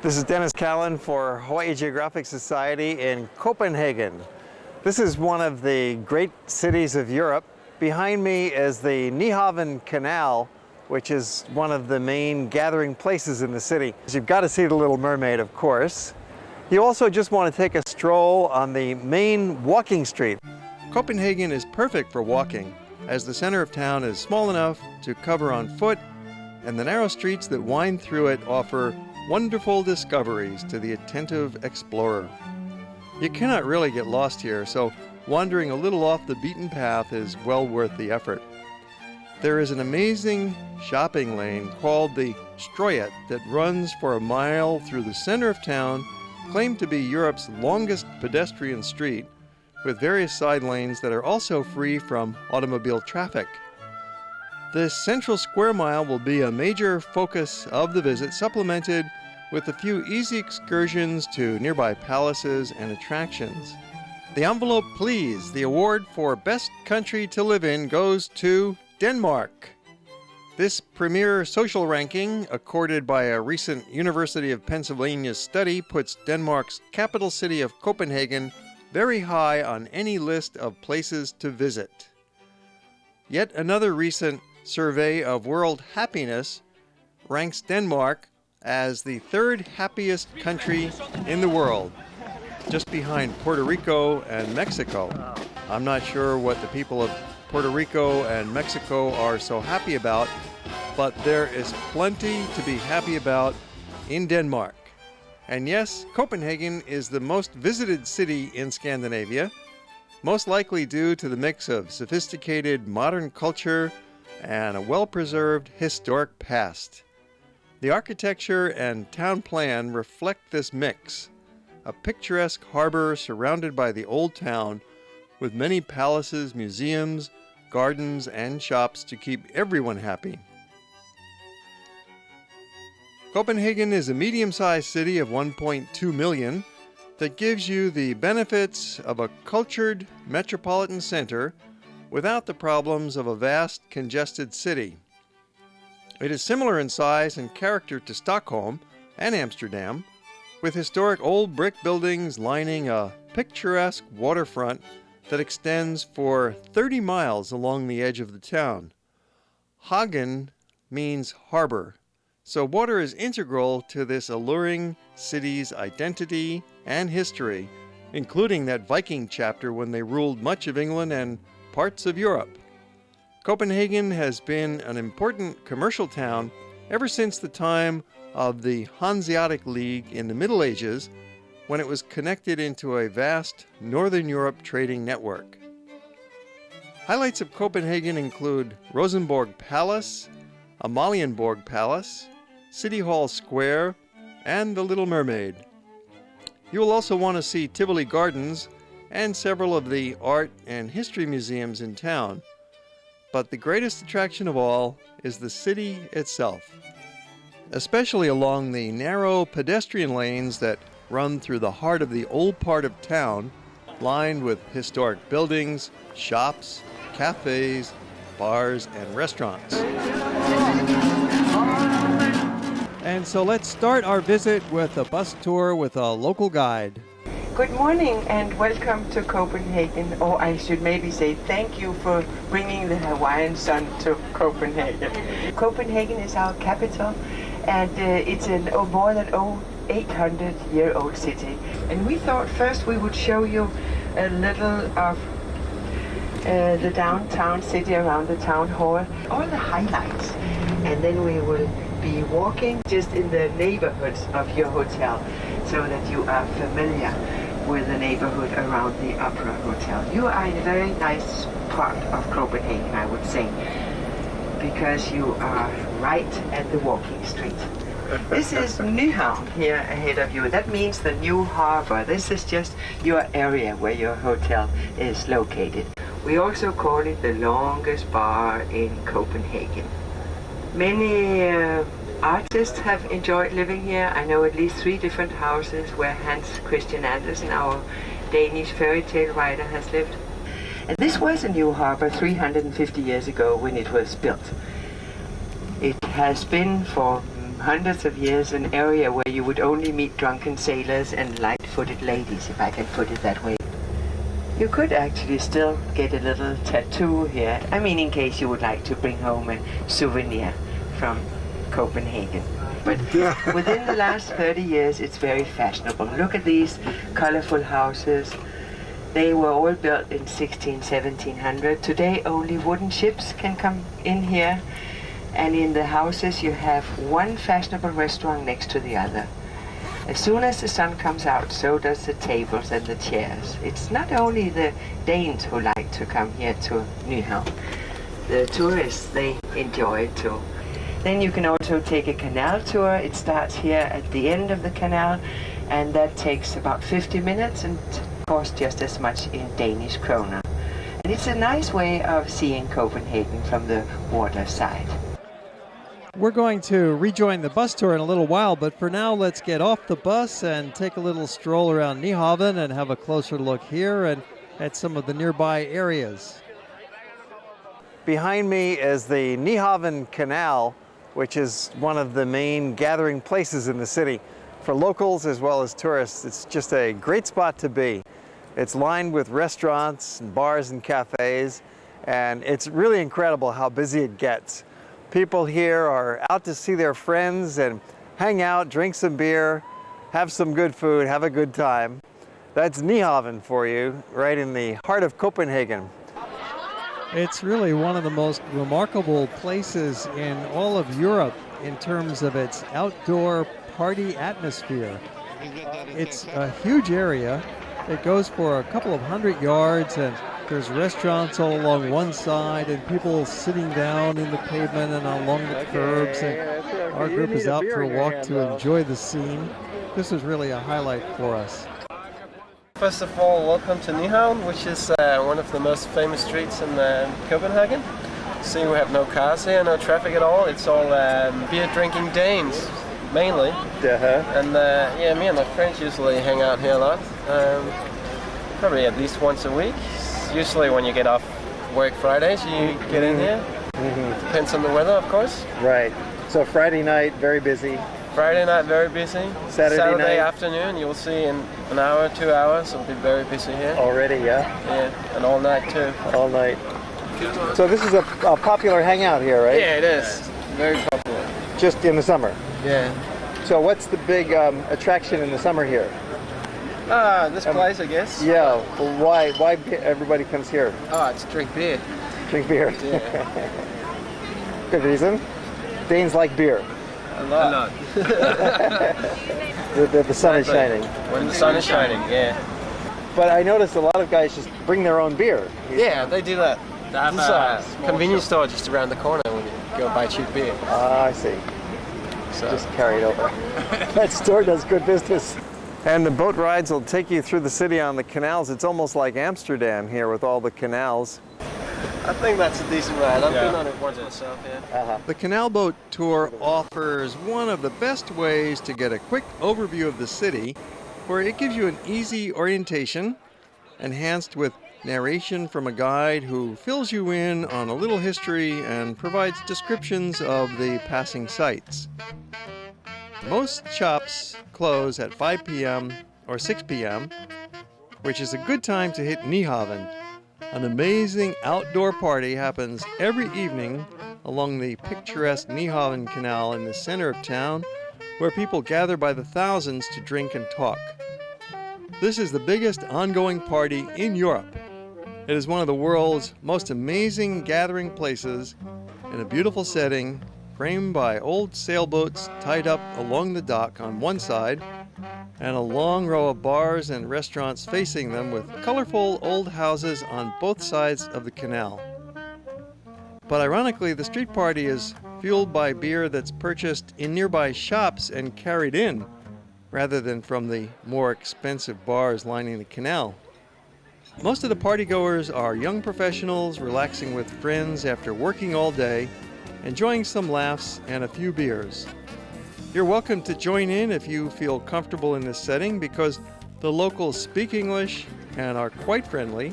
This is Dennis Callan for Hawaii Geographic Society in Copenhagen. This is one of the great cities of Europe. Behind me is the Nyhaven Canal, which is one of the main gathering places in the city. You've got to see the Little Mermaid, of course. You also just want to take a stroll on the main walking street. Copenhagen is perfect for walking, as the center of town is small enough to cover on foot, and the narrow streets that wind through it offer wonderful discoveries to the attentive explorer. You cannot really get lost here, so wandering a little off the beaten path is well worth the effort. There is an amazing shopping lane called the Strøget that runs for a mile through the center of town, claimed to be Europe's longest pedestrian street, with various side lanes that are also free from automobile traffic. This central square mile will be a major focus of the visit, supplemented with a few easy excursions to nearby palaces and attractions. The envelope, please. The award for Best Country to Live in goes to Denmark. This premier social ranking, accorded by a recent University of Pennsylvania study, puts Denmark's capital city of Copenhagen very high on any list of places to visit. Yet another recent survey of world happiness ranks Denmark as the third happiest country in the world, just behind Puerto Rico and Mexico. I'm not sure what the people of Puerto Rico and Mexico are so happy about, but there is plenty to be happy about in Denmark. And yes, Copenhagen is the most visited city in Scandinavia, most likely due to the mix of sophisticated modern culture and a well-preserved historic past. The architecture and town plan reflect this mix, a picturesque harbor surrounded by the old town with many palaces, museums, gardens, and shops to keep everyone happy. Copenhagen is a medium-sized city of 1.2 million that gives you the benefits of a cultured metropolitan center without the problems of a vast, congested city. It is similar in size and character to Stockholm and Amsterdam, with historic old brick buildings lining a picturesque waterfront that extends for 30 miles along the edge of the town. Hagen means harbor, so water is integral to this alluring city's identity and history, including that Viking chapter when they ruled much of England and parts of Europe. Copenhagen has been an important commercial town ever since the time of the Hanseatic League in the Middle Ages, when it was connected into a vast Northern Europe trading network. Highlights of Copenhagen include Rosenborg Palace, Amalienborg Palace, City Hall Square, and the Little Mermaid. You will also want to see Tivoli Gardens and several of the art and history museums in town. But the greatest attraction of all is the city itself, especially along the narrow pedestrian lanes that run through the heart of the old part of town, lined with historic buildings, shops, cafes, bars, and restaurants. And so let's start our visit with a bus tour with a local guide. Good morning and welcome to Copenhagen. Or I should maybe say thank you for bringing the Hawaiian sun to Copenhagen. Copenhagen is our capital, and it's an more than 800-year-old city. And we thought first we would show you a little of the downtown city around the town hall, all the highlights, and then we will be walking just in the neighborhoods of your hotel so that you are familiar with the neighborhood around the Opera Hotel. You are in a very nice part of Copenhagen, I would say, because you are right at the walking street. This is Nyhaven here ahead of you. That means the new harbor. This is just your area where your hotel is located. We also call it the longest bar in Copenhagen. Many artists have enjoyed living here. I know at least 3 different houses where Hans Christian Andersen, our Danish fairy tale writer, has lived. And this was a new harbor 350 years ago when it was built. It has been for hundreds of years an area where you would only meet drunken sailors and light-footed ladies, if I can put it that way. You could actually still get a little tattoo here. I mean, in case you would like to bring home a souvenir from Copenhagen. But within the last 30 years, it's very fashionable. Look at these colorful houses. They were all built in 1700. Today, only wooden ships can come in here. And in the houses, you have one fashionable restaurant next to the other. As soon as the sun comes out, so does the tables and the chairs. It's not only the Danes who like to come here to Nyhaven. The tourists, they enjoy it too. Then you can also take a canal tour. It starts here at the end of the canal, and that takes about 50 minutes and costs just as much in Danish kroner. And it's a nice way of seeing Copenhagen from the water side. We're going to rejoin the bus tour in a little while, but for now, let's get off the bus and take a little stroll around Nyhaven and have a closer look here and at some of the nearby areas. Behind me is the Nyhaven Canal, which is one of the main gathering places in the city. For locals as well as tourists, it's just a great spot to be. It's lined with restaurants and bars and cafes, and it's really incredible how busy it gets. People here are out to see their friends and hang out, drink some beer, have some good food, have a good time. That's Nyhaven for you, right in the heart of Copenhagen. It's really one of the most remarkable places in all of Europe in terms of its outdoor party atmosphere. It's a huge area. It goes for a couple of 100 yards, and there's restaurants all along one side and people sitting down in the pavement and along the curbs. And our group is out for a walk to enjoy the scene. This is really a highlight for us. First of all, welcome to Nyhaven, which is one of the most famous streets in Copenhagen. See, we have no cars here, no traffic at all. It's all beer drinking Danes, mainly. And yeah, me and my friends usually hang out here a lot. Probably at least once a week. Usually when you get off work Fridays, you get in here. Depends on the weather, of course. Right. So Friday night, very busy. Friday night, very busy. Saturday night? Afternoon, you'll see in an hour, 2 hours, it'll be very busy here. Already, yeah? Yeah, and all night too. All night. So this is a popular hangout here, right? Yeah, it is. Very popular. Just in the summer? Yeah. So what's the big attraction in the summer here? This place, I guess. Yeah, well, why everybody comes here? Oh, it's drink beer. Drink beer. Yeah. Good reason. Danes like beer. A lot. The sun is shining. When the sun is shining, yeah. But I noticed a lot of guys just bring their own beer. Yeah, they do that. They have a convenience store just around the corner when you go buy cheap beer. I see. So. Just carry it over. That store does good business. And the boat rides will take you through the city on the canals. It's almost like Amsterdam here with all the canals. I think that's a decent ride. I've been on it once myself, yeah. The canal boat tour offers one of the best ways to get a quick overview of the city, where it gives you an easy orientation, enhanced with narration from a guide who fills you in on a little history and provides descriptions of the passing sights. Most shops close at 5 p.m. or 6 p.m., which is a good time to hit Nyhaven. An amazing outdoor party happens every evening along the picturesque Nyhaven Canal in the center of town, where people gather by the thousands to drink and talk. This is the biggest ongoing party in Europe. It is one of the world's most amazing gathering places in a beautiful setting, framed by old sailboats tied up along the dock on one side, and a long row of bars and restaurants facing them with colorful old houses on both sides of the canal. But ironically, the street party is fueled by beer that's purchased in nearby shops and carried in, rather than from the more expensive bars lining the canal. Most of the partygoers are young professionals relaxing with friends after working all day, enjoying some laughs and a few beers. You're welcome to join in if you feel comfortable in this setting, because the locals speak English and are quite friendly,